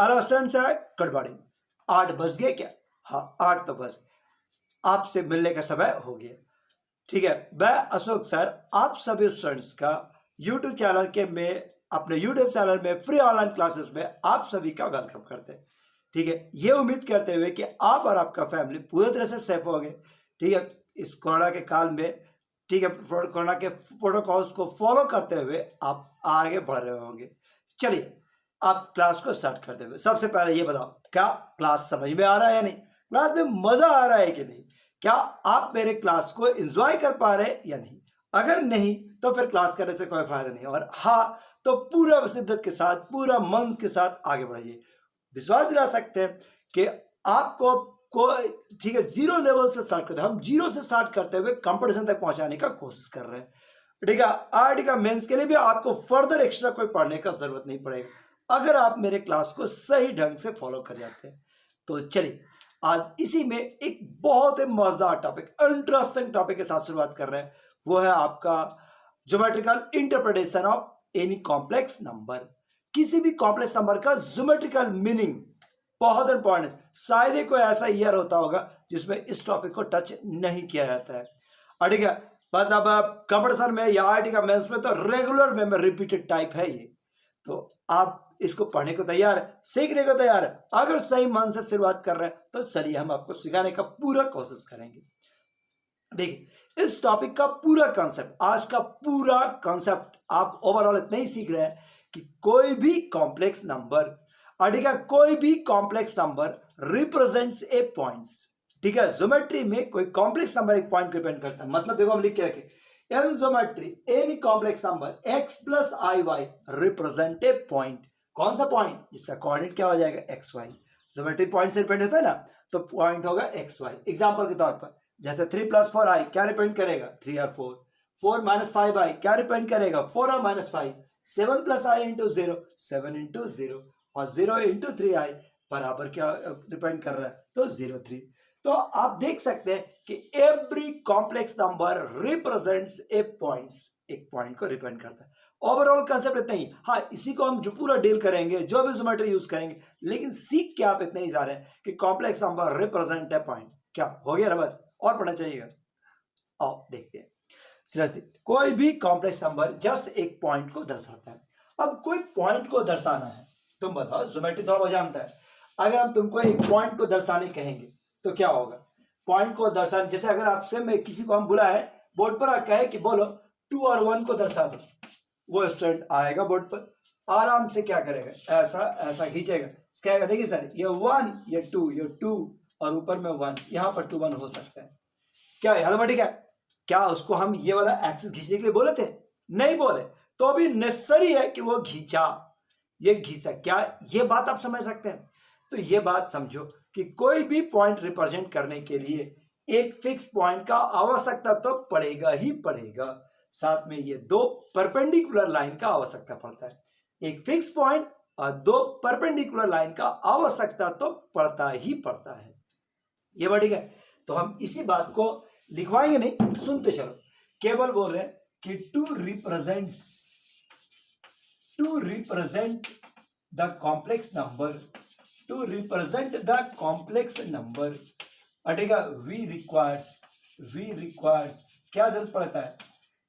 Hello students, good morning. 8 बज गए क्या? हाँ, 8 तो बज गए। आपसे मिलने का समय हो गया। ठीक है, मैं अशोक सर आप सभी स्टूडेंट्स का यूट्यूब चैनल के में अपने यूट्यूब चैनल में फ्री ऑनलाइन क्लासेस में आप सभी का वेलकम करते हैं। ठीक है, ये उम्मीद करते हुए कि आप और आपका फैमिली पूरी तरह से सेफ होंगे। ठीक है, इस कोरोना के काल में, ठीक है, कोरोना के प्रोटोकॉल्स को फॉलो करते हुए आप आगे बढ़ रहे होंगे। चलिए, आप क्लास को स्टार्ट करते हुए सबसे पहले ये बताओ, क्या क्लास समझ में आ रहा है या नहीं? क्लास में मजा आ रहा है कि नहीं? क्या आप मेरे क्लास को एंजॉय कर पा रहे हैं या नहीं? अगर नहीं तो फिर क्लास करने से कोई फायदा नहीं, और हाँ तो पूरा शिद्दत के साथ, पूरा मन के साथ आगे बढ़िए। विश्वास दिला सकते हैं कि आपको को ठीक है, जीरो लेवल से स्टार्ट करते हैं। हम जीरो से स्टार्ट करते हुए कंपटीशन तक पहुंचाने का कोशिश कर रहे हैं। ठीक है, आईआईटी का मेंस के लिए भी आपको फर्दर एक्स्ट्रा कोई पढ़ने का जरूरत नहीं पड़ेगा अगर आप मेरे क्लास को सही ढंग से फॉलो कर जाते हैं। तो चलिए, आज इसी में एक बहुत ही मजेदार टॉपिक, इंटरेस्टिंग टॉपिक के साथ शुरुआत कर रहे हैं। वो है आपका geometrical interpretation of any complex number. किसी भी कॉम्प्लेक्स नंबर का ज्योमेट्रिकल मीनिंग बहुत इंपॉर्टेंट। शायद ही कोई ऐसा ईयर होता होगा जिसमें इस टॉपिक को टच नहीं किया जाता है। और ठीक है, मतलब कंपटीशन में या आईआईटी का मेंस में तो रेगुलर में रिपीटेड टाइप है ये। तो आप इसको पढ़ने को तैयार है, सीखने को तैयार है? अगर सही मन से शुरुआत कर रहे हैं तो चलिए हम आपको सिखाने का पूरा कोशिश करेंगे। देखिए, इस टॉपिक का पूरा कॉन्सेप्ट, आज का पूरा कॉन्सेप्ट आप ओवरऑल इतना ही सीख रहे हैं कि कोई भी कॉम्प्लेक्स नंबर, ठीक है, कोई भी complex number represents a points. ठीक है, ज्योमेट्री में कोई कॉम्प्लेक्स नंबर एक पॉइंट को रिप्रेजेंट करता है। मतलब देखो, हम लिख के रखे in geometry any complex number x plus I y represent a point. कौन सा पॉइंट? जिसका कोऑर्डिनेट क्या हो जाएगा? X y. ज्योमेट्री पॉइंट से रिप्रेजेंट होता है ना, तो पॉइंट होगा एक्स वाई। एग्जांपल के तौर पर जैसे 3 प्लस 4 आई क्या रिप्रेजेंट करेगा? 3 और 4। 4 माइनस 5 आई क्या रिप्रेजेंट करेगा? 4 और माइनस 5। 7 प्लस आई इंटू 0, 7 इंटू 0, और 0 इंटू 3 आई बराबर क्या रिप्रेजेंट कर रहा है? तो 0 3। तो आप देख सकते हैं कि every complex number represents a points, एक पॉइंट को रिप्रेजेंट करता है। ओवरऑल कंसेप्ट इतना ही। हाँ, इसी को हम जो पूरा डील करेंगे, जो भी ज्योमेट्री यूज करेंगे, लेकिन सीख के आप इतना ही जा रहे हैं कि complex number represent a point. क्या हो गया रबत? और पढ़ना चाहिएगा। आओ देखते हैं। सीरियसली, कोई भी कॉम्प्लेक्स नंबर जस्ट एक पॉइंट को दर्शाता है। अब कोई पॉइंट को दर्शाना है, तुम बताओ, ज्योमेट्री थोड़ा जानता है। अगर हम तुमको एक पॉइंट को दर्शाने कहेंगे तो क्या होगा? पॉइंट को दर्शाने, जैसे अगर आपसे मैं किसी को हम बुलाए बोर्ड पर, कहे कि बोलो 2 और 1 को दर्शा दो, वो स्टूडेंट आएगा बोर्ड पर, आराम से क्या करेगा? ऐसा ऐसा खींचेगा, कहेगा देखिए सर ये 1, ये 2, ये 2 और ऊपर में 1, यहां पर 2 1 हो सकता है। क्या है? ठीक है, क्या उसको हम ये वाला एक्सिस खींचने के लिए बोले थे? नहीं बोले, तो भी नेसेसरी है कि वो खींचा, ये घिसा। क्या ये बात आप समझ सकते हैं? तो ये बात समझो कि कोई भी पॉइंट रिप्रेजेंट करने के लिए एक फिक्स पॉइंट का आवश्यकता तो पड़ेगा ही पड़ेगा। साथ में ये दो परपेंडिकुलर लाइन का आवश्यकता पड़ता है। एक फिक्स पॉइंट और दो परपेंडिकुलर लाइन का आवश्यकता तो पड़ता ही पड़ता है। ये बात ठीक है? तो हम इसी बात को लिखवाएंगे नहीं, सुनते चलो। केवल बोल रहे हैं कि to represent the complex number, to represent the complex number, ठीक है, वी रिक्वायर्स क्या जरूरत पड़ता है?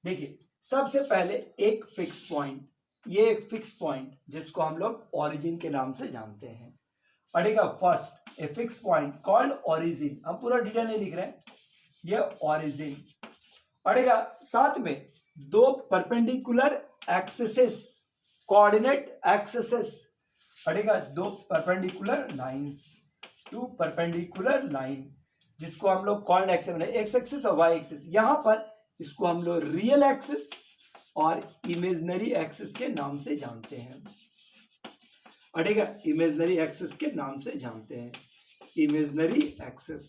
देखिए, सबसे पहले एक फिक्स पॉइंट, ये एक फिक्स पॉइंट जिसको हम लोग ओरिजिन के नाम से जानते हैं। ठीक है, first a fix point called origin. हम पूरा डिटेल नहीं लिख रहे हैं, ये ओरिजिन। ठीक है, साथ में दो परपेंडिकुलर एक्सिस, कोऑर्डिनेट एक्सिस, ठीक है, दो perpendicular lines, two perpendicular line, जिसको हम लोग कोऑर्डिनेट एक्सिस, एक्स एक्सिस और वाई एक्सिस, यहां पर इसको हम लोग रियल एक्सिस और इमेजिनरी एक्सिस के नाम से जानते हैं। ठीक है, इमेजिनरी एक्सिस के नाम से जानते हैं, इमेजिनरी एक्सिस,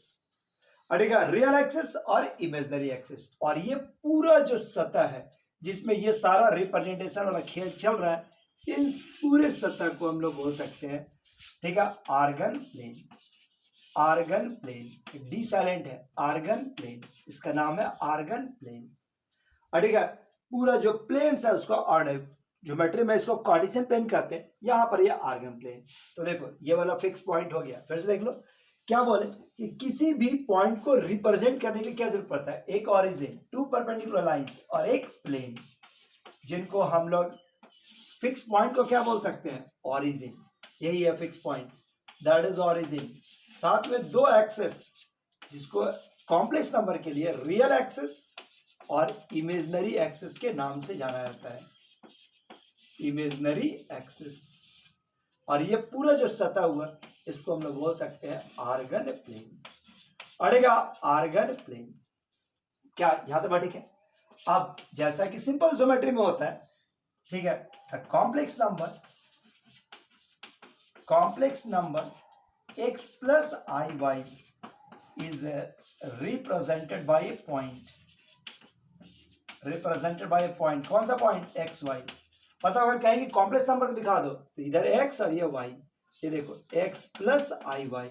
ठीक है, रियल एक्सिस और इमेजिनरी एक्सिस। और ये पूरा जो सतह है जिसमें ये सारा रिप्रेजेंटेशन वाला खेल चल रहा है, इन पूरे सतह को हम लोग बोल सकते हैं, ठीक है, Argand plane. Argand plane, D silent है, आर्गन प्लेन, इसका नाम है आर्गन प्लेन। ठीक है, पूरा जो प्लेन है उसका ज्योमेट्री में इसको कार्टेशियन प्लेन कहते हैं, यहाँ पर ये आर्गन प्लेन। तो देखो ये वाला फिक्स पॉइंट हो गया। फिर से देख लो क्या बोले कि किसी भी पॉइंट को रिप्रेजेंट करने के लिए क्या जरूरत पड़ता है, एक ओरिजिन, टू परपेंडिकुलर लाइंस और एक प्लेन, जिनको हम लोग फिक्स पॉइंट को क्या बोल सकते हैं, ओरिजिन। यही है fix point, that is origin. साथ में दो एक्सेस, जिसको कॉम्प्लेक्स नंबर के लिए रियल एक्सेस और इमेजिनरी एक्सेस के नाम से जाना जाता है, इमेजिनरी एक्सेस। और ये पूरा जो सतह हुआ इसको हम लोग बोल सकते हैं आर्गन प्लेन। अड़ेगा आर्गन प्लेन, क्या यहां तक ठीक है। अब जैसा कि सिंपल ज्योमेट्री में होता है, ठीक है, the complex number x plus I Y is represented by a point, कौन सा पॉइंट, एक्स वाई। मतलब अगर कहेंगे कॉम्प्लेक्स नंबर को दिखा दो तो इधर x और ये y, ये देखो x प्लस आई वाई,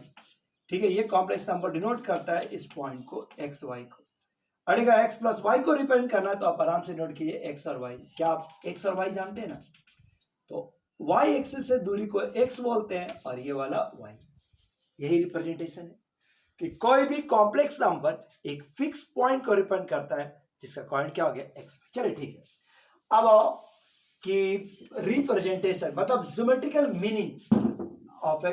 ठीक है, ये कॉम्प्लेक्स नंबर डिनोट करता है इस पॉइंट को, x y को। अड़ेगा x प्लस वाई को रिप्रेजेंट करना है तो आप आराम से नोट कीजिए x और y। क्या आप x और y जानते हैं ना, तो y एक्सिस से दूरी को x बोलते हैं और ये वाला y। यही रिप्रेजेंटेशन है कि कोई भी कॉम्प्लेक्स नंबर एक फिक्स पॉइंट को रिप्रेजेंट करता है, जिसका पॉइंट क्या हो गया, x। चलिए ठीक है। अब आओ कि रिप्रेजेंटेशन मतलब geometrical meaning of a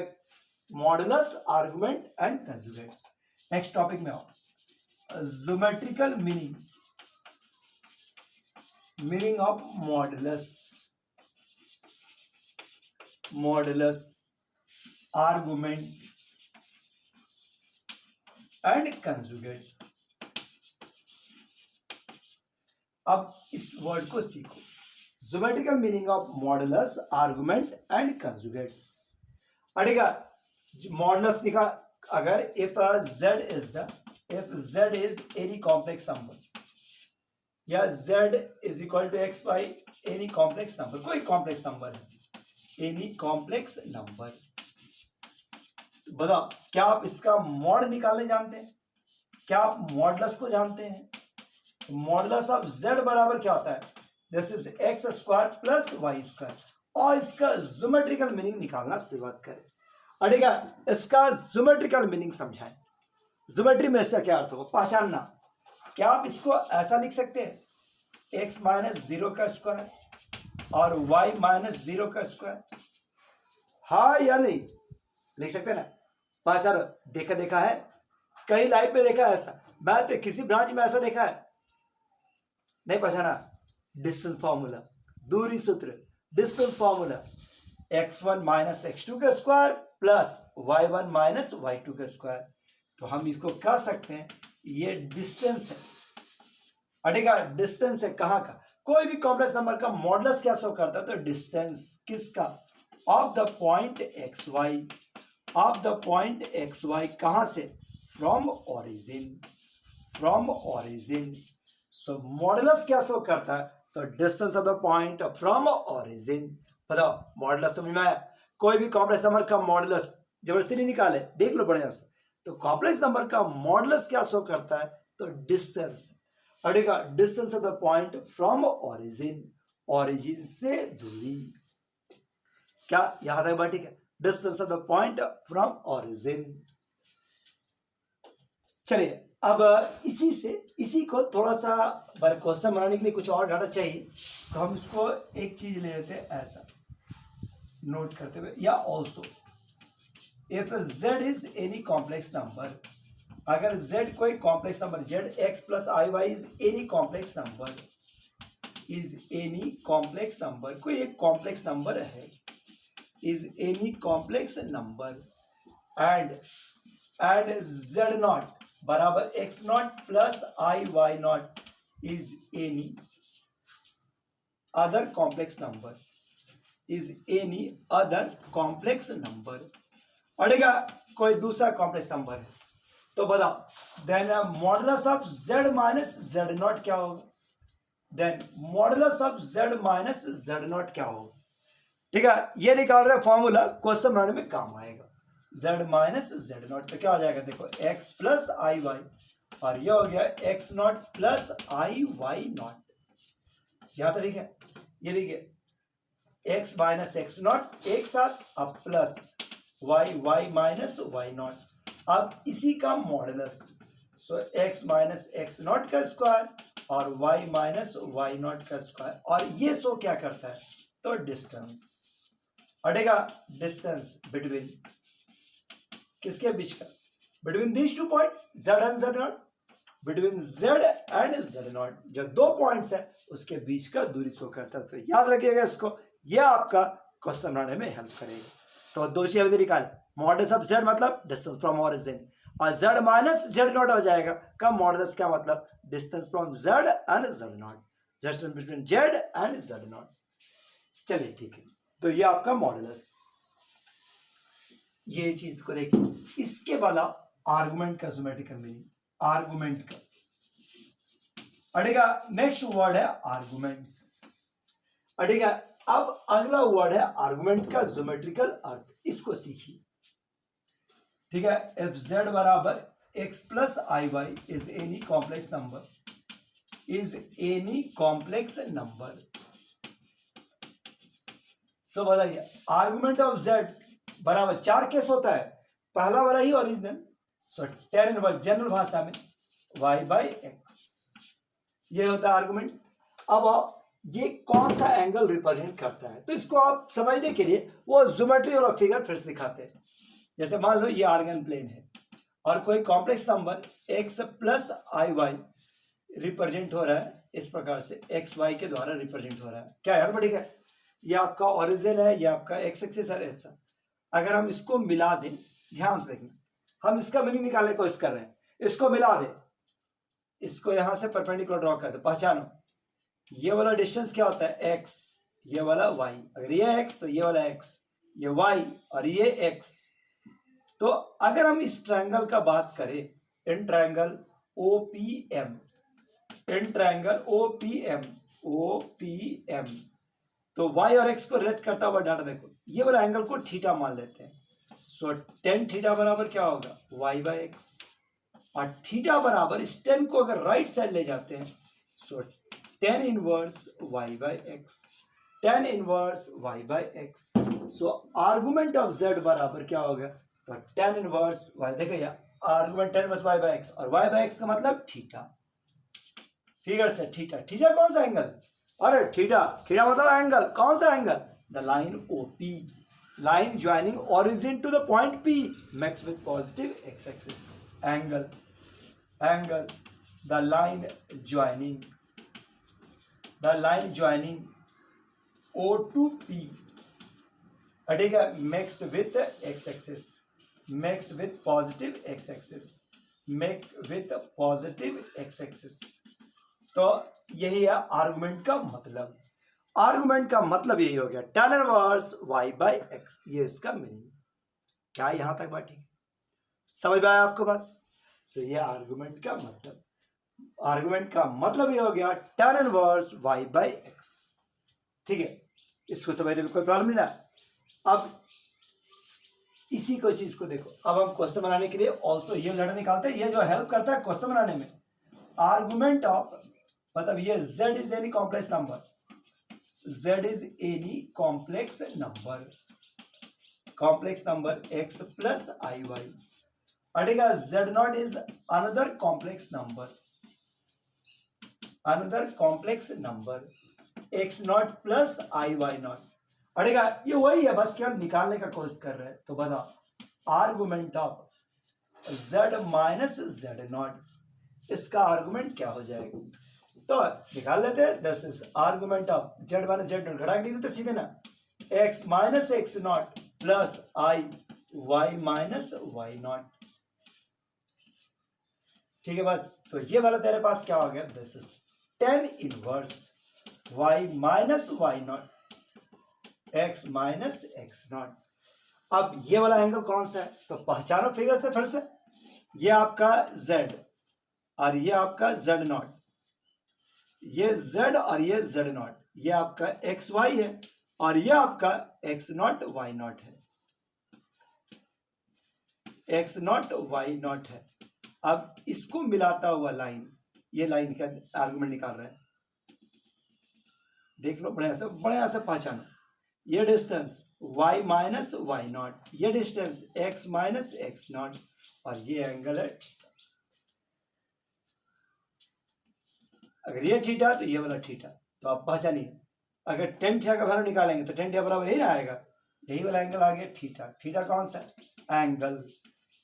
modulus, argument and conjugates. Next topic में आओ, geometrical meaning of modulus, argument and conjugate. अब इस वर्ड को सीखो, geometrical meaning of modulus, argument and conjugates. अड़ेगा मॉडुलस लिखा, अगर if z is any complex number या z is equal to x by any complex number, कोई complex number है, any complex number, बताओ क्या आप इसका मॉड निकालने जानते हैं, क्या आप मॉडुलस को जानते हैं। मॉडुलस ऑफ z बराबर क्या होता है, this is x square plus y square. और इसका ज्योमेट्रिकल मीनिंग निकालना शुरुआत करें। अड़ेगा इसका ज्योमेट्रिकल मीनिंग समझाएं, ज्योमेट्री में इसका क्या अर्थ होगा, पहचानना। क्या आप इसको ऐसा लिख सकते हैं, x माइनस 0 का स्क्वायर और y माइनस 0 का स्क्वायर, हाँ या नहीं, लिख सकते हैं ना। पहचान, देखा है, कहीं लाइफ में देखा है ऐसा, मैं तो किसी ब्रांच में ऐसा देखा है, नहीं पहचाना। डिस्टेंस फॉर्मूला, दूरी सूत्र, distance formula, x1 minus x2 का square plus y1 minus y2 का स्क्वायर। तो हम इसको कह सकते हैं ये डिस्टेंस है। अटेगा डिस्टेंस है कहाँ का, कोई भी कॉम्प्लेक्स नंबर का मॉडुलस क्या शो करता है, तो डिस्टेंस किसका, of the point x y, of the point x y, कहां से, फ्रॉम ओरिजिन। सो मॉडुलस क्या शो करता है, तो distance of the point from origin. बताओ मॉडुलस समझ में आया। कोई भी कॉम्प्लेक्स नंबर का मॉडुलस जबरदस्ती नहीं निकाले, देख लो बढ़िया से। तो कॉम्प्लेक्स नंबर का मॉडुलस क्या शो करता है, तो डिस्टेंस। अड़ेगा distance of the point from origin से दूरी। क्या याद है बात, ठीक है, distance of the point from origin. चलिए अब इसी को थोड़ा सा क्वेश्चन बनाने के लिए कुछ और डाटा चाहिए, तो हम इसको एक चीज ले लेते हैं ऐसा नोट करते हुए, या also if z is any complex number, अगर z कोई complex number, z x plus I Y is any complex number, कोई एक कॉम्प्लेक्स नंबर है, is any complex number and z naught बराबर x naught plus I Y naught is any other complex number, अड़ेगा कोई दूसरा complex number है, तो बताओ then modulus of z minus z naught क्या होगा, ठीक है। ये निकाल रहे फॉर्मूला, क्वेश्चन बनाने में काम आएगा। z माइनस z नॉट तो क्या हो जाएगा, देखो x प्लस आई वाई, और ये हो गया x नॉट प्लस आई वाई नॉट। यहां तो ठीक है, ये देखिए एक्स माइनस एक्स नॉट एक साथ, अब plus y minus Y naught, अब इसी का modulus, so x minus x naught का स्क्वायर और वाई माइनस वाई नॉट का स्क्वायर, और ये सो क्या करता है, तो डिस्टेंस हटेगा, डिस्टेंस बिटवीन किसके बीच का, between these two points Z and Z not, between Z and Z not, जो दो पॉइंट्स है उसके बीच का दूरी शो करता है। तो याद रखिएगा इसको, यह आपका क्वेश्चन बनाने में हेल्प करेगा। तो दो चीजें अवधि निकाल, मॉडुलस ऑफ जेड मतलब डिस्टेंस फ्रॉम ओरिजिन, और जेड माइनस जेड नॉट हो जाएगा का मॉडुलस क्या मतलब distance from Z and Z not, distance between Z and Z not. चलिए ठीक है, तो ये आपका मॉडुलस, ये चीज को देखिए। इसके बाद आर्गुमेंट का ज्योमेट्रिकल मीनिंग, आर्गुमेंट का अड़ेगा, नेक्स्ट वर्ड है आर्गुमेंट्स अड़ेगा। अब अगला वर्ड है आर्गुमेंट का ज्योमेट्रिकल अर्थ, इसको सीखिए, ठीक है। इफ जेड बराबर X plus I Y is any complex number, is any complex number, so बताइए आर्गुमेंट ऑफ जेड बराबर चार केस होता है, पहला वाला ही ओरिजिनल, सो टेन इनवर्स जनरल भाषा में y बाई एक्स, ये होता है आर्गुमेंट। अब ये कौन सा एंगल रिप्रेजेंट करता है, तो इसको आप समझने के लिए वो ज्योमेट्री और फिगर फिर से दिखाते हैं। जैसे मान लो ये आर्गन प्लेन है और कोई कॉम्प्लेक्स नंबर x प्लस आई वाई रिप्रेजेंट हो रहा है इस प्रकार से, एक्स वाई के द्वारा रिप्रेजेंट हो रहा है, क्या यार बढ़िया, ये आपका ओरिजिन है, ये आपका एक्स एक्सिस है ऐसा। अगर हम इसको मिला दें, ध्यान से देखना, हम इसका मीनिंग निकालने की कोशिश कर रहे हैं, इसको मिला दे, इसको यहां से परपेंडिकुलर ड्रॉ कर दो, पहचानो ये वाला डिस्टेंस क्या होता है x, ये वाला y, अगर ये x तो ये वाला x, ये y और ये x। तो अगर हम इस ट्रायंगल का बात करें, in triangle OPM, in triangle OPM, तो y और x को रिलेट करता हुआ डाटा देखो, ये वाला एंगल को थीटा मान लेते हैं, सो टेन थीटा बराबर क्या होगा y बाई एक्स, और थीटा बराबर इस टेन को अगर राइट साइड ले जाते हैं, so tan inverse y by X, tan inverse y by X, so argument of z बराबर क्या होगा, तो टेन इनवर्स y, देखिए argument tan inverse y by X, और y बाई एक्स का मतलब थीटा, फिगर से थीटा, थीटा कौन सा एंगल, अरे थीटा, थीटा मतलब एंगल, कौन सा angle, the line OP, line joining origin to the point P, makes with positive x-axis, angle, the line joining O to P, अडेगा makes with x-axis, makes with positive x-axis, make with positive x-axis। तो यही है argument का मतलब, argument का मतलब यही हो गया tan inverse y by x, ये इसका मीनिंग। क्या यहां तक बात ठीक समझ में आया आपको बस, सो ये आर्गुमेंट का मतलब, आर्गुमेंट का मतलब ये हो गया tan inverse y by x, ठीक है। इसको समझने में कोई प्रॉब्लम नहीं ना। अब इसी को चीज को देखो, अब हम क्वेश्चन बनाने के लिए ऑल्सो ये लेटर निकालते हैं, ये जो हेल्प करता है क्वेश्चन बनाने में। आर्गुमेंट ऑफ मतलब ये z is any complex number, z is any complex number x plus iy, अटेगा z naught is another complex number x naught plus iy naught, अटेगा ये वही है, बस क्या निकालने का कोशिश कर रहे हैं। तो बताओ argument of z minus z naught, इसका आर्गुमेंट क्या हो जाएगा, तो निकाल लेते हैं। This is argument of z minus z naught, घटा नहीं देते सीधे ना, x minus x naught plus आई वाई माइनस वाई नॉट, ठीक है बस। तो ये वाला तेरे पास क्या हो गया, this is tan inverse y minus Y naught x minus x naught. अब ये वाला एंगल कौन सा है, तो पहचानो फिगर से फिर से, ये आपका z और ये आपका z नॉट, ये z और ये z नॉट, ये आपका एक्स वाई है और ये आपका एक्स नॉट वाई नॉट है, एक्स नॉट वाई नॉट है। अब इसको मिलाता हुआ लाइन, ये लाइन का आर्गुमेंट निकाल रहा है, देख लो बढ़िया से पहचानो, ये distance y minus Y naught, ये distance x minus x naught, और ये एंगल है थीटा। अगर ये थीटा तो ये वाला थीटा, तो आप पहचानिए अगर टेन थीटा का वैल्यू निकालेंगे तो टेन थीटा बराबर यही ना आएगा, यही वाला एंगल आ गया थीटा। थीटा कौन सा angle,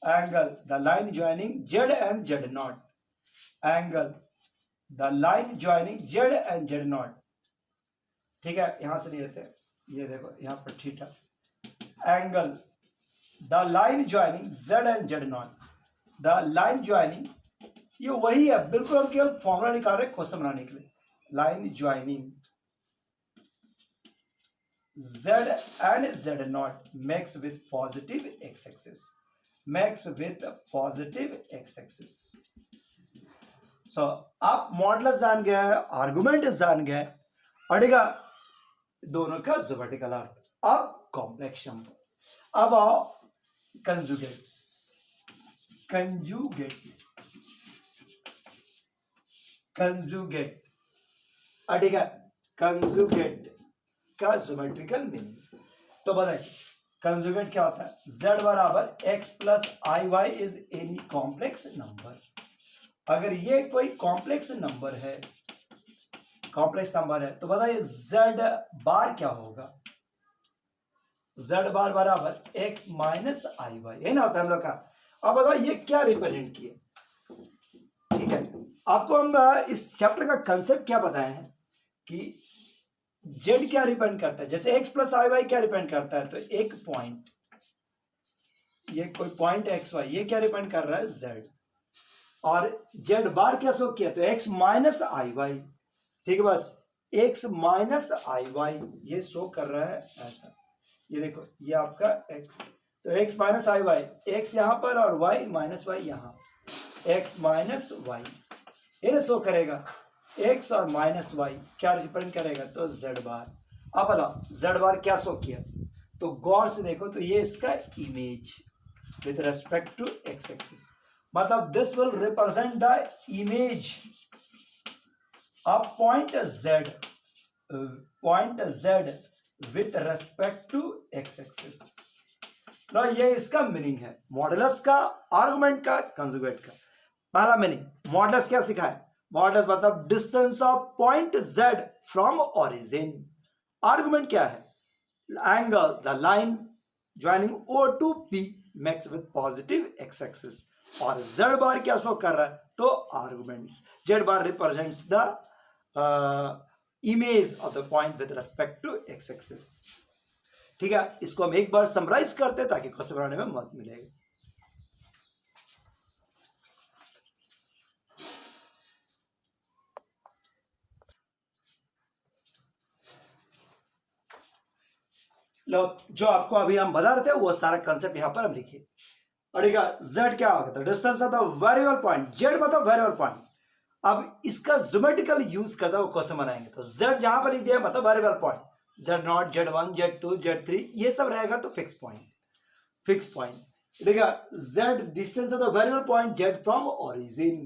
angle the line joining Z and Z not, angle the line joining Z and Z not. ठीक है, यहां से नहीं लेते, ये देखो यहां पर theta, angle the line joining Z and Z not, the line joining ये वही है, बिल्कुल हम केवल फॉर्मूला निकाल रहे हैं क्वेश्चन बनाने के लिए। Line joining Z and Z naught makes with positive x-axis, makes with positive x-axis. So आप मॉडुलस जान गए, आर्गुमेंट जान गए, अड़ेगा दोनों का वर्टिकल आर्क। अब कॉम्प्लेक्स नंबर, अब आओ कंजुगेट्स, कंजुगेट, कंजुगेट, अड़ेगा कंजुगेट का ज्योमेट्रिकल मीनिंग। तो बताइए कंजुगेट क्या होता है, z बराबर x plus I Y is any complex number. अगर ये कोई कॉम्प्लेक्स नंबर है, कॉम्प्लेक्स नंबर है, तो बताइए z बार क्या होगा, z बार बराबर x माइनस आई वाई, यही ना होता है हम लोग का। अब बताओ ये क्या रिप्रेजेंट किए। ठीक है, आपको हम इस चैप्टर का कंसेप्ट क्या बताए हैं कि जेड क्या रिप्रेजेंट करता है, जैसे x प्लस आई वाई क्या रिप्रेजेंट करता है, तो एक पॉइंट, ये कोई पॉइंट एक्स वाई, ये क्या रिप्रेजेंट कर रहा है z, और जेड बार क्या शो किया तो x माइनस आई वाई। ठीक है, बस x माइनस आई वाई ये शो कर रहा है ऐसा, ये देखो ये आपका x, तो x माइनस आई वाई, x यहां पर और y माइनस वाई यहां, x माइनस वाई ये शो करेगा, x और माइनस वाई क्या रिप्रेजेंट करेगा तो z बार। अब बताओ z बार क्या शो किया, तो गौर से देखो तो ये इसका image with respect to x axis, मतलब this will represent the image of point z with respect to x axis. लो ये इसका मीनिंग है मॉडुलस का, आर्गुमेंट का, कंजुगेट का। पहला मीनिंग मॉडुलस क्या सिखाया, मॉडुलस मतलब distance of point z from origin. Argument क्या है, angle the line joining O to P makes with positive x axis, और z बार क्या शो कर रहा है तो arguments, z bar represents the image of the point with respect to x axis. ठीक है, इसको हम एक बार समराइज करते हैं ताकि क्वेश्चन बनाने में मदद मिलेगी। लो जो आपको अभी हम बता रहे थे वो सारा कंसेप्ट यहां पर हम लिखिए। अड़ेगा z क्या होगा, distance of the variable point, z मतलब वेरिएबल पॉइंट। अब इसका ज्योमेट्रिकल यूज करता हुआ क्वेश्चन बनाएंगे, तो z जहां पर लिख दिया मतलब variable point, z0, z1, z2, z3 ये सब रहेगा तो फिक्स पॉइंट, फिक्स पॉइंट। देखिए z distance of the variable point z from origin,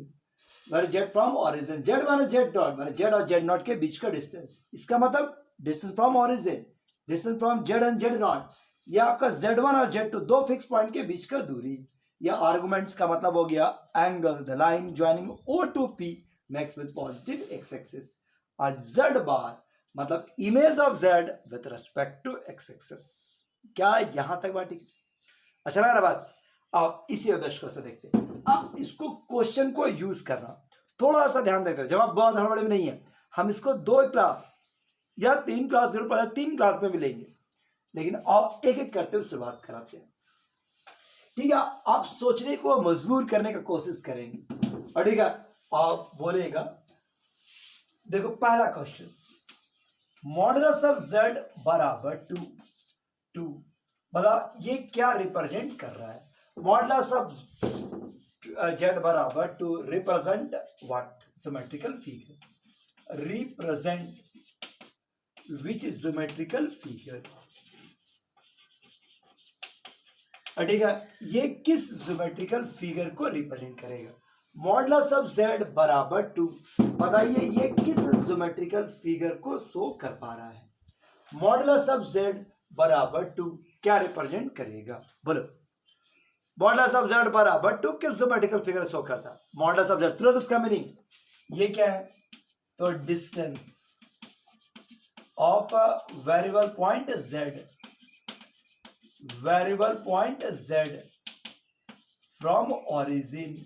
z from origin, z माने z डॉट माने z और z नॉट के बीच का डिस्टेंस, इसका मतलब distance from origin, distance from z and z not, ये आपका z1 और z2 दो फिक्स पॉइंट के बीच का दूरी। या आर्गुमेंट्स का मतलब हो गया angle the line joining O to P makes with positive x axis, और z बार मतलब image of z with respect to x axis. क्या यहां तक बात ठीक? अच्छा लग रहा बात? अब इसी दर्शकों से देखते हैं, अब इसको क्वेश्चन को यूज करना थोड़ा सा ध्यान देते हैं, जवाब बहुत हड़बड़ी में नहीं है, हम इसको 2 क्लास या 3 क्लास जरूर पढ़ा, 3 क्लास में मिलेंगे, लेकिन आप एक एक करते हुए शुरुआत कराते हैं। ठीक है, आप सोचने को मजबूर करने का कोशिश करेंगे, और ठीक है आप बोलेगा देखो पहला क्वेश्चन, मॉडुलस ऑफ z बराबर 2 बता ये क्या रिप्रेजेंट कर रहा है, मॉडुलस ऑफ z बराबर 2 represent what, geometrical figure, represent which geometrical figure. ठीक है, ये किस ज्योमेट्रिकल फिगर को रिप्रेजेंट करेगा, मॉडुलस ऑफ z बराबर 2, बताइए ये किस ज्योमेट्रिकल फिगर को शो कर पा रहा है। मॉडुलस ऑफ जेड बराबर 2 क्या रिप्रेजेंट करेगा? बोलो। मॉडुलस ऑफ जेड बराबर 2 किस ज्योमेट्रिकल फिगर शो करता? मॉडुलस ऑफ जेड तुरंत उसका मीनिंग ये क्या है? तो distance of variable point z, variable point z from origin,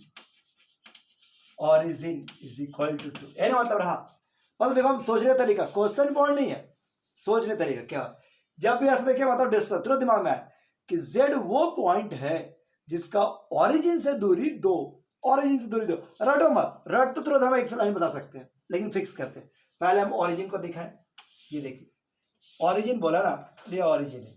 origin is equal to 2। ये मतलब रहा। मतलब देखो हम सोचने का तरीका, क्वेश्चन पॉइंट नहीं है, सोचने तरीका क्या। जब भी ऐसा देखिए मतलब डिस्टेंस तुरंत दिमाग में आए कि जेड वो पॉइंट है जिसका ओरिजिन से दूरी 2, ओरिजिन से दूरी 2। रटो मत, रट तो तुरंत हम एक लाइन बता सकते हैं, लेकिन फिक्स करते हैं। पहले हम ओरिजिन को दिखाएं। ये देखिए ओरिजिन बोला ना, ये ओरिजिन है।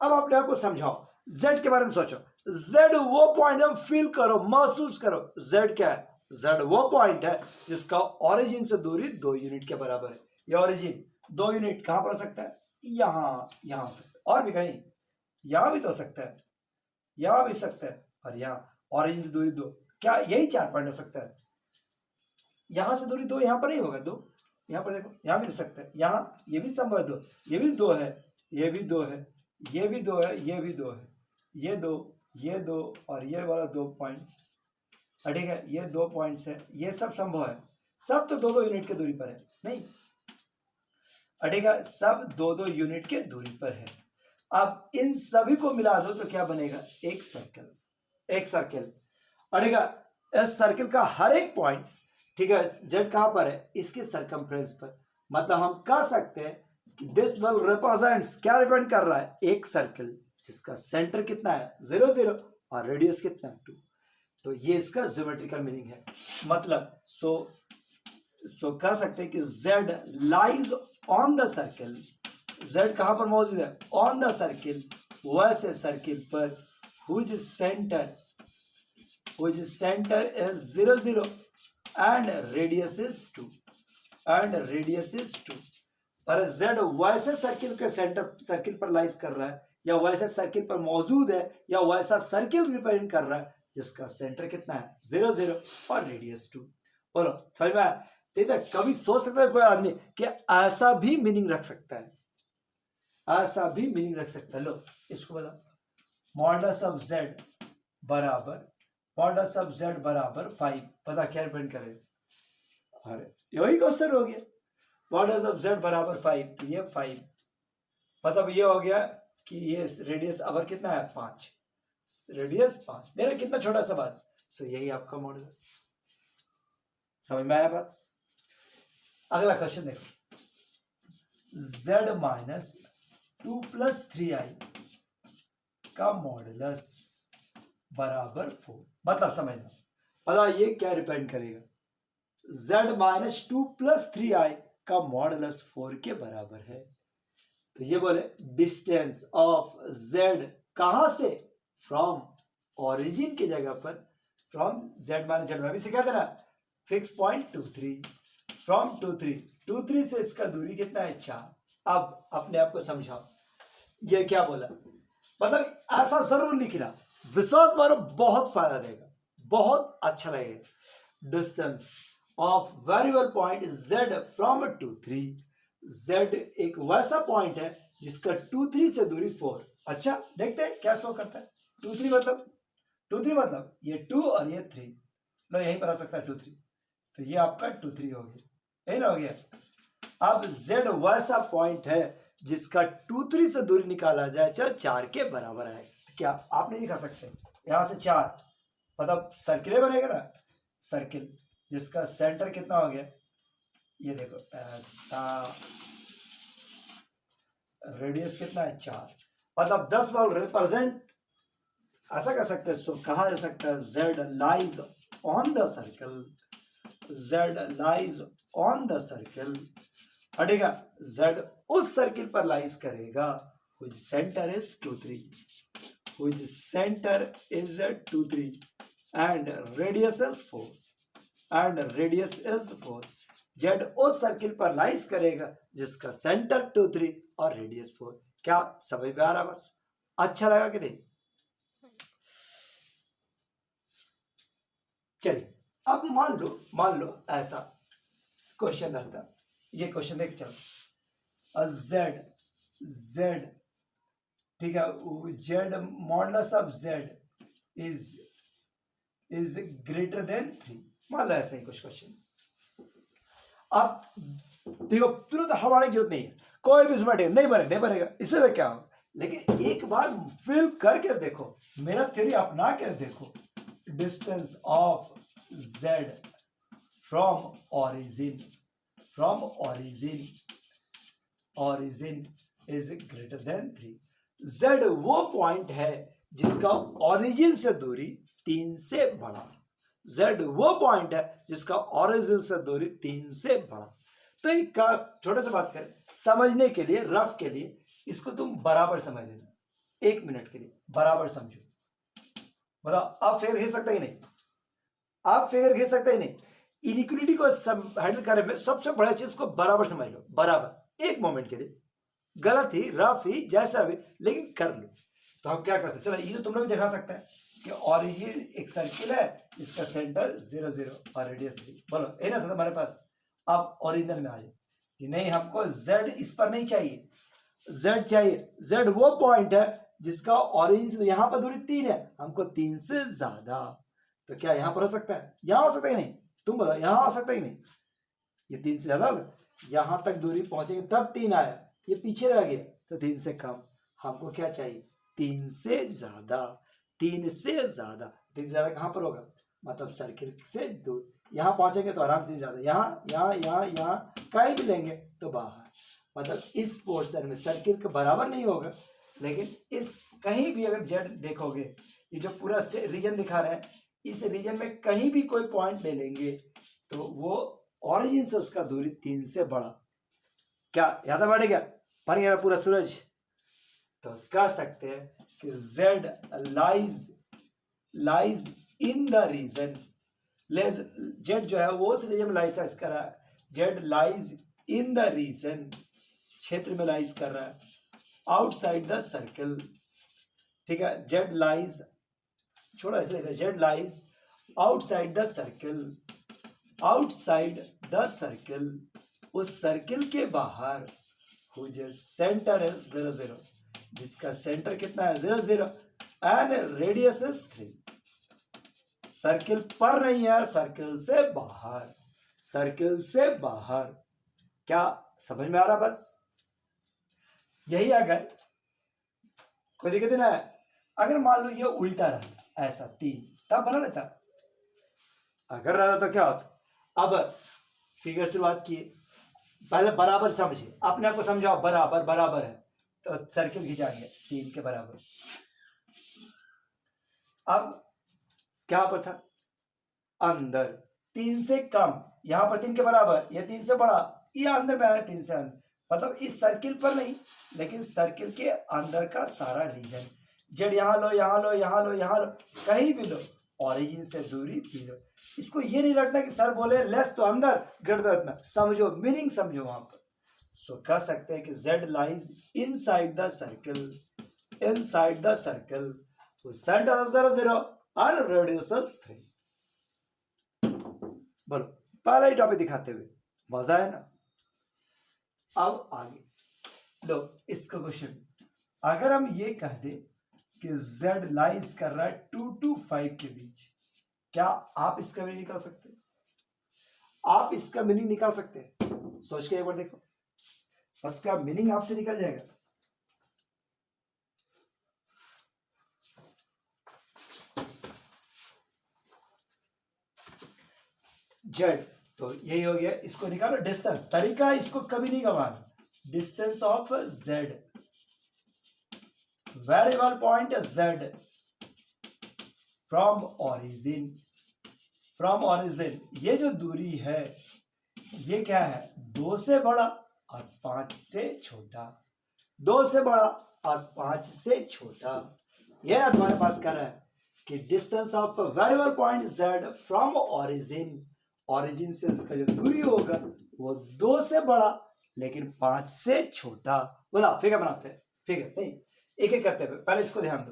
अब अपने आप को समझाओ, जेड के बारे में सोचो। जेड वो पॉइंट है, फील करो, महसूस करो। जेड क्या है? जेड वो पॉइंट है जिसका ओरिजिन से दूरी 2 यूनिट के बराबर है। ये ओरिजिन 2 यूनिट कहां पर हो सकता है? यहां, यहां हो सकता है, और भी कहीं, यहां भी तो हो सकता है, यहां भी सकता है, और यहां। ओरिजिन से दूरी 2, क्या यही 4 पॉइंट हो सकता है? यहां से दूरी 2, यहां पर नहीं होगा 2, यहां पर देखो, यहां भी हो सकता है, यहां ये भी संभव है 2, ये भी 2 है, ये भी 2 है, ये भी 2 है, ये भी 2 है, ये 2, ये 2 और ये वाला 2 पॉइंट्स, ठीक है, ये 2 पॉइंट्स है, ये सब संभव है। सब तो 2-2 यूनिट की दूरी पर है, नहीं, ठीक है, सब 2-2 यूनिट के दूरी पर है। अब इन सभी को मिला दो तो क्या बनेगा? एक सर्कल, एक सर्कल, ठीक है। इस सर्कल का हर एक पॉइंट, ठीक है, जेड कहां पर है? इसके सरकमफ्रेंस पर। मतलब हम कह सकते हैं कि दिस विल रिप्रेजेंट्स, क्या रिप्रेजेंट कर रहा है? एक सर्कल जिसका सेंटर कितना है? 0 0 और रेडियस कितना है? 2। तो ये इसका ज्योमेट्रिकल मीनिंग है। मतलब सो कह सकते हैं कि z lies on the circle, Z कहां पर मौजूद है? ऑन द सर्किल, वैसे सर्किल पर whose centre is 0 0 and radius is 2, and radius is 2। पर z वैसे सर्किल के सेंटर, सर्किल पर लाइज कर रहा है, या वैसे सर्किल पर मौजूद है, या वैसा सर्किल रिप्रेजेंट कर रहा है जिसका सेंटर कितना है? 0 0 और रेडियस 2। बोलो समझ में आया? कभी सोच सकता है कोई आदमी कि ऐसा भी मीनिंग रख सकता है, ऐसा भी मीनिंग रख सकता है। लो इसको बता, मॉडुलस ऑफ जेड बराबर, मॉडुलस ऑफ जेड बराबर 5, पता क्या रिप्रेजेंट करेगा? अरे यही क्वेश्चन हो गया। मॉडुलस ऑफ जेड बराबर 5, तो ये 5, मतलब ये हो गया कि ये रेडियस अवर कितना है? 5, रेडियस 5, देखो कितना छोटा सा बात। सो यही आपका मॉडुलस। समझ में आया बात? अगला क्वेश्चन देखो, z माइनस 2 प्लस 3i का मॉडुलस बराबर 4। मतलब समझना, पता ये क्या रिप्रेजेंट करेगा? z माइनस 2 प्लस 3i का मॉडुलस 4 के बराबर है। तो ये बोले डिस्टेंस ऑफ z कहां से? फ्रॉम ओरिजिन की जगह पर, फ्रॉम z माइनस जेड, में भी सिखा देना, फिक्स पॉइंट 2 3, फ्रॉम 2 3 से इसका दूरी कितना है? 4। अब अपने आप को समझाओ, ये क्या बोला? मतलब ऐसा जरूर लिखना, विश्वास मानो बहुत फायदा देगा, बहुत अच्छा लगेगा। Distance of variable point z from 2 3, z एक वैसा पॉइंट है जिसका 2 3 से दूरी 4। अच्छा देखते हैं क्या शो करता है। 2 3 मतलब, 2 3 मतलब ये 2 और ये 3, लो यहीं पर आ सकता है 2 3, तो ये आपका 2 3 हो गया, यही ना हो गया। अब z वैसा पॉइंट है जिसका 2 3 से दूरी निकाला जाए चाहे 4 के बराबर है। क्या आप नहीं दिखा सकते? यहां से 4, मतलब सर्किल बनेगा ना, सर्किल जिसका सेंटर कितना हो गया? ये देखो ऐसा, रेडियस कितना है? 4, मतलब 10 वाल रिप्रेजेंट, ऐसा कर सकते हैं। सो कहा जा सकता है z lies on the circle, z lies on the circle, हटेगा, z उस सर्किल पर लाइज करेगा which center is 2 3, which center is 2 3 and radius is 4, and radius is 4। z उस सर्किल पर लाइज करेगा जिसका सेंटर 2 3 और रेडियस 4। क्या समझ में आ रहा? बस अच्छा लगा कि नहीं? चलिए अब मान लो ऐसा क्वेश्चन रहता, ये क्वेश्चन देख चलो, z जेड, ठीक है, Z modulus of Z is greater than 3, मान लो ऐसा ही कुछ क्वेश्चन। अब देखो तुरंत हमारी जरूरत नहीं है, कोई भी इसमें नहीं बनेगा इससे क्या हो, लेकिन एक बार फिल करके देखो, मेरा थ्योरी अपना के देखो। Distance of Z from origin is greater than 3। Z वो पॉइंट है जिसका ऑरिजिन से दूरी 3 से बड़ा। जेड वो पॉइंट है जिसका ऑरिजिन से दूरी 3 से बड़ा। तो एक छोटा सा बात करें समझने के लिए, रफ के लिए, इसको तुम बराबर समझ लेना, 1 मिनट के लिए बराबर समझो। बताओ आप फिगर खींच सकते ही नहीं, आप फिगर खींच सकते ही नहीं। इनइक्वालिटी को हैंडल करने में सबसे बड़ा चीज को बराबर समझ लो, बराबर, एक मोमेंट के लिए, गलत ही रफ ही जैसा भी, लेकिन कर लो। तो हम क्या कर सकते, चलो ये तो तुम लोग भी दिखा सकते हैं कि ऑरिजिन एक सर्किल है, इसका सेंटर 0 0 और रेडियस 3, बोलो है ना था हमारे पास। अब ओरिजिनल में आ जाए कि नहीं, हमको z इस पर नहीं चाहिए, z चाहिए, z वो पॉइंट है जिसका ऑरिजिन यहां पर दूरी 3 है, हमको 3 से ज्यादा। तो क्या यहां पर हो सकता है, यहां हो सकता है नहीं, तुम बताओ यहां हो सकता है नहीं, ये 3 से ज्यादा होगा, यहां तक दूरी पहुंचेंगे तब 3 आया, ये पीछे रह गया तो 3 से कम। हमको क्या चाहिए, 3 से ज्यादा, 3 से ज्यादा। 3 से ज्यादा कहां पर होगा, मतलब सर्किल से दूर, यहां पहुंचेंगे तो आराम से ज्यादा, यहां कहीं भी लेंगे तो बाहर, मतलब इस पोर्शन में सर्किल के बराबर नहीं होगा, लेकिन इस कहीं भी अगर जेड देखोगे, ये जो पूरा रीजन दिखा रहा है, इस रीजन में कहीं भी कोई पॉइंट ले लेंगे तो वो ऑरिजिन से उसका दूरी 3 से बड़ा। क्या याद बढ़ गया, बन गया पूरा सूरज। तो कह सकते हैं कि z lies in the region, z जो है वो उस रीजन में लाइज कर रहा है, z lies in the region, क्षेत्र में लाइज कर रहा है, आउटसाइड द सर्कल, ठीक है, जेड लाइज, छोड़ा इसलिए Z lies outside the circle, outside the circle, उस सर्किल के बाहर, सेंटर इज 0 0, जिसका सेंटर कितना है 0 0 एंड रेडियस इज 3। सर्किल पर नहीं है, सर्किल से बाहर, सर्किल से बाहर। क्या समझ में आ रहा, बस यही। अगर कोई दिक्कत ना है, अगर मान लो ये उल्टा रहा ऐसा 3, तब बना लेता, अगर रहा तो क्या होता। अब फिगर से बात किए, पहले बराबर समझिए, अपने आप को समझाओ, बराबर बराबर है तो सर्किल खिंचाएंगे 3 के बराबर। अब क्या पर था, अंदर 3 से कम, यहां पर 3 के बराबर, ये 3 से बड़ा, ये अंदर में आया 3 से अंदर, मतलब इस सर्किल पर नहीं, लेकिन सर्किल के अंदर का सारा रीजन, जेड यहां लो, यहां लो, यहां लो, यहां लो, कहीं भी लो, ऑरिजिन से दूरी 3। इसको ये नहीं रखना कि सर बोले लेस तो अंदर, ग्रेटर इतना, समझो मीनिंग, समझो वहां पर। सो कह सकते हैं कि z lies inside the circle, inside the circle, centre 0 0 और रेडियस 3। बोलो पहला ही टॉपिक दिखाते हुए मजा है ना। अब आगे लो इसका क्वेश्चन, अगर हम ये कह दे कि z लाइज कर रहा है 2 to 5 के बीच, क्या आप इसका मीनिंग निकाल सकते हैं, आप इसका मीनिंग निकाल सकते हैं, सोच के एक बार देखो, इसका मीनिंग आपसे निकल जाएगा। जेड तो यही हो गया, इसको निकालो डिस्टेंस, तरीका इसको कभी नहीं गवाना, distance of Z, variable point z from origin, from origin, ये जो दूरी है ये क्या है, 2 से बड़ा और 5 से छोटा, 2 से बड़ा और 5 से छोटा। यह तुम्हारे पास कर रहा है कि distance of variable point z from origin, origin से इसका जो दूरी होगा वो 2 से बड़ा लेकिन 5 से छोटा। बोला फिगर बनाते हैं, फिगर नहीं एक एक करते हुए, पहले इसको ध्यान दो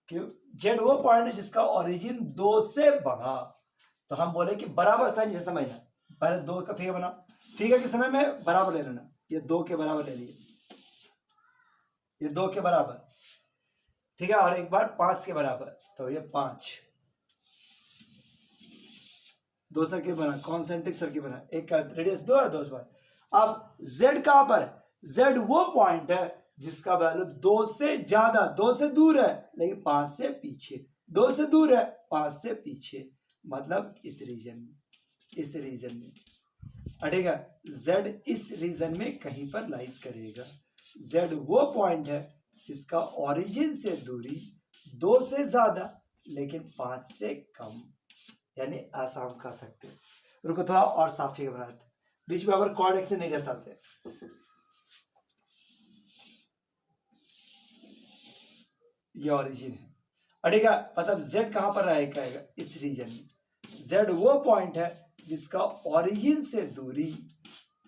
कि जेड वो पॉइंट है जिसका ऑरिजिन 2 से बड़ा, तो हम बोले कि बराबर साइन से समझना, पहले 2 का फिगर बना, फिगर के समय में बराबर ले लेना, ये 2 के बराबर ले लिए, ये 2 के बराबर, ठीक है, और एक बार 5 के बराबर, तो ये 5, 2 सर्किल बना, कॉन्सेंट्रिक सर्किल बना, एक का रेडियस 2 है, 2 से। अब z कहां पर है? z वो पॉइंट है जिसका वैल्यू 2 से ज्यादा, 2 से दूर है लेकिन 5 से पीछे, 2 से दूर है 5 से पीछे, मतलब इस रीजन में, इस रीजन में, ठीक है। z इस रीजन में कहीं पर लाइज करेगा। z वो पॉइंट है जिसका ओरिजिन से दूरी 2 से ज्यादा लेकिन 5 से कम, यानी ऐसा हम कह सकते हैं। रुको थोड़ा और साफ फिगर बनाते, बीच में अगर कॉर्ड एक्शन नहीं दर्शाते। ये ओरिजिन है, ठीक है, मतलब z कहां पर रहेगा? इस रीजन में। z वो पॉइंट है जिसका ओरिजिन से दूरी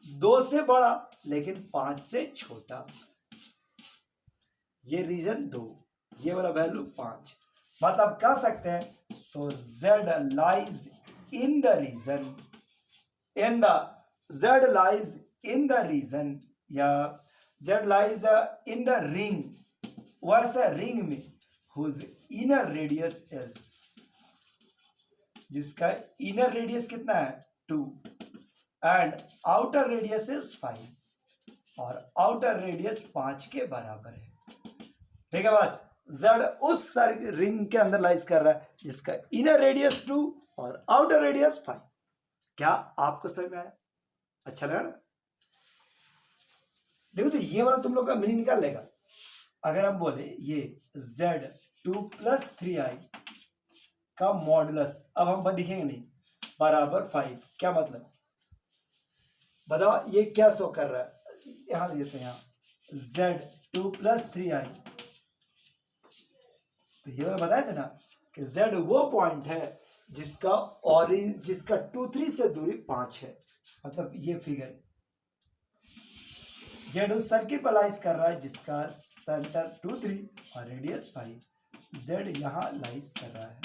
2 से बड़ा लेकिन 5 से छोटा, ये रीजन 2, ये वाला वैल्यू 5, मतलब कह सकते हैं so z lies in the region, in the z lies in the region, या z lies in the ring, वैसा रिंग में whose inner radius is, जिसका इनर रेडियस कितना है 2 एंड आउटर रेडियस इज 5, और आउटर रेडियस 5 के बराबर है, ठीक है। बस z उस रिंग के अंदर लाइज कर रहा है जिसका इनर रेडियस 2 और आउटर रेडियस 5। क्या आपको समझ में आया? अच्छा लगा ना? देखो तो ये वाला तुम लोग का मीनिंग निकाल लेगा। अगर हम बोले ये z 2 + 3i का मॉडुलस, अब हम दिखेंगे नहीं, बराबर 5, क्या मतलब बताओ? ये क्या शो कर रहा है? यहां देते हैं, यहां z 2 + 3i, तो ये बताए थे ना कि z वो पॉइंट है जिसका जिसका 2 3 से दूरी 5 है, मतलब ये फिगर z उस सर्किल पर लाइज कर रहा है जिसका सेंटर 2 3 और रेडियस 5, z यहां लाइज कर रहा है,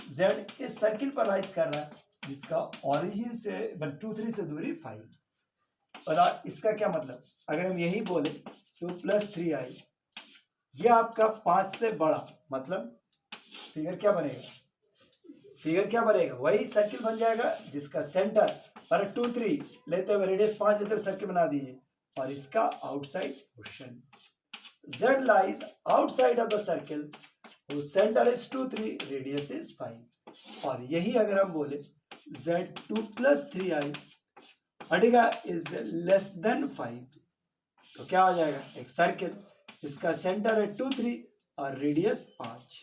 z इस सर्किल पर लाइज कर रहा है जिसका ओरिजिन से 2 3 से दूरी 5। और इसका क्या मतलब? अगर हम यही बोले 2 + 3i, ये आपका 5 से बड़ा, मतलब फिगर क्या बनेगा? फिगर क्या बनेगा? वही सर्किल बन जाएगा जिसका सेंटर पर 2 3 लेते हुए रेडियस 5 लेते हुए सर्किल बना दीजिए, और इसका outside portion z lies outside of the circle, centre is 2 3, radius is 5, और यही अगर हम बोले z 2 + 3i is less than 5, तो क्या हो जाएगा? एक सर्किल इसका सेंटर है 2 3 और रेडियस 5,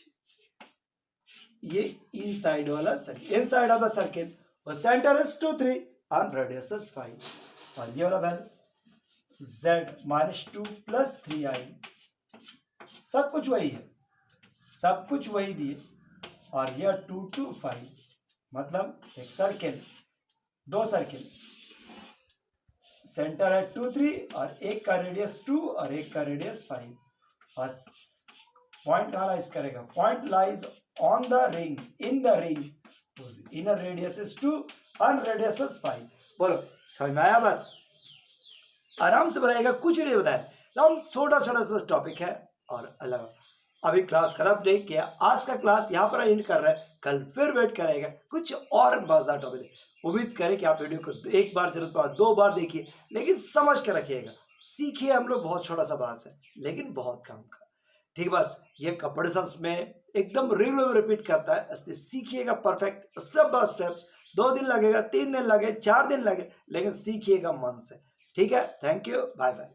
ये इनसाइड वाला circle, inside of the circle, और सेंटर इज 2 3 और रेडियस इज 5, और ये वाला वैल्यू z - 2 + 3i, सब कुछ वही है, सब कुछ वही दिए, और यह 2 2 5, मतलब एक सर्किल, 2 सर्किल, सेंटर है 2 3 और एक का रेडियस 2 और एक का रेडियस 5, और पॉइंट कहां लाइज करेगा? Point lies on the ring, in the ring, inner radius is 2 और रेडियस इज 5। बोलो समझ में आया? बस आराम से बनाएगा, कुछ नहीं बताया, एकदम छोटा छोटा सा टॉपिक है और अलग। अभी क्लास खराब नहीं किया, आज का क्लास यहाँ पर एंड कर रहा है, कल फिर वेट करेगा कुछ और मजेदार टॉपिक। उम्मीद करें कि आप वीडियो को एक बार जरूरत पड़ा 2 बार देखिए, लेकिन समझ कर रखिएगा, सीखिए। हम लोग बहुत छोटा सा बात है लेकिन बहुत काम का, ठीक। बस ये कंपटीशंस में एकदम रेगुलर रिपीट करता है, इसलिए सीखिएगा परफेक्ट, स्टेप बाय स्टेप्स। 2 दिन लगेगा, 3 दिन लगे, 4 दिन लगे, लेकिन सीखिएगा मन से, ठीक है। Thank you, bye bye.